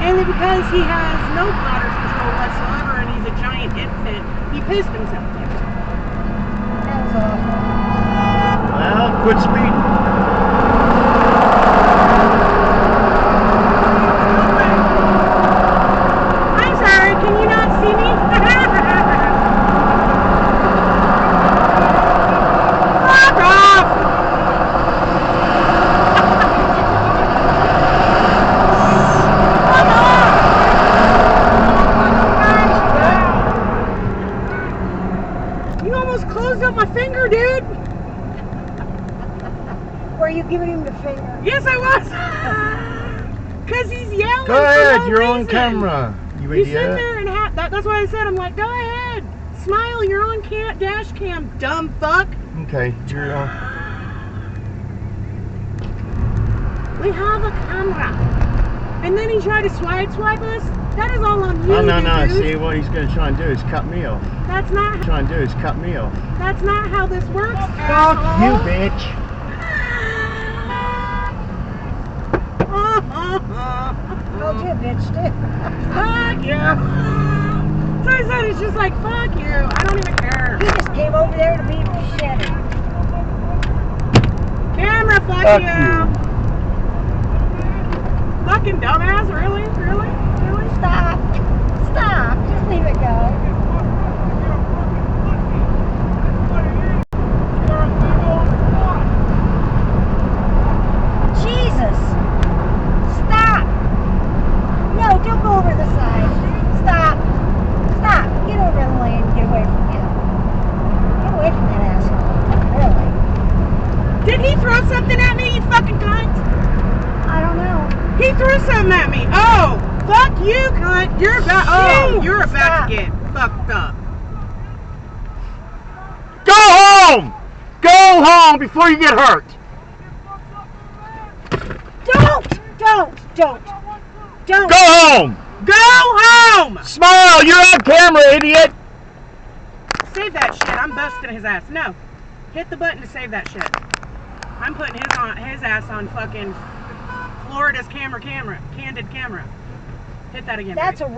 Mainly because he has no bladder control whatsoever and he's a giant infant. He pissed himself. That was awful. Well, quit speeding. I'm sorry, can you not see me? Fuck off! You almost closed up my finger, dude. Were you giving him the finger? Yes, I was. Cause he's yelling. Go ahead, for no you're on reason. camera. You You sit idiot. there and that's why I said, I'm like, go ahead, smile. You're on dash cam, dumb fuck. Okay, you're on. We have a camera. And then he tried to swipe us. That is all on you. Oh, no, dude. see, what he's going to try and do is cut me off. That's not. Trying to do is cut me off. That's not how this works. Fuck you, bitch. Told you, bitch, too. Fuck you. So I said, it's just like, fuck you. I don't even care. He just came over there to be shattered. Camera, fuck Fuck you. you. Fucking dumbass, really? Really? Really? Stop. Stop. Just leave it go. Jesus. Stop. No, don't go over the side. Stop. Stop. Get over the lane and get away from him. Get away from that asshole. Really. Did he throw something at me, you fucking cunt? I don't know. He threw something at me. Oh, fuck you, cunt. You're about. Oh, you're about to get fucked up. Go home! Go home before you get hurt. Don't. Go home! Go home. Smile, you're on camera, idiot. Save that shit. I'm busting his ass. No, hit the button to save that shit. I'm putting his ass on fucking Florida's candid camera. Hit that again. That's baby. a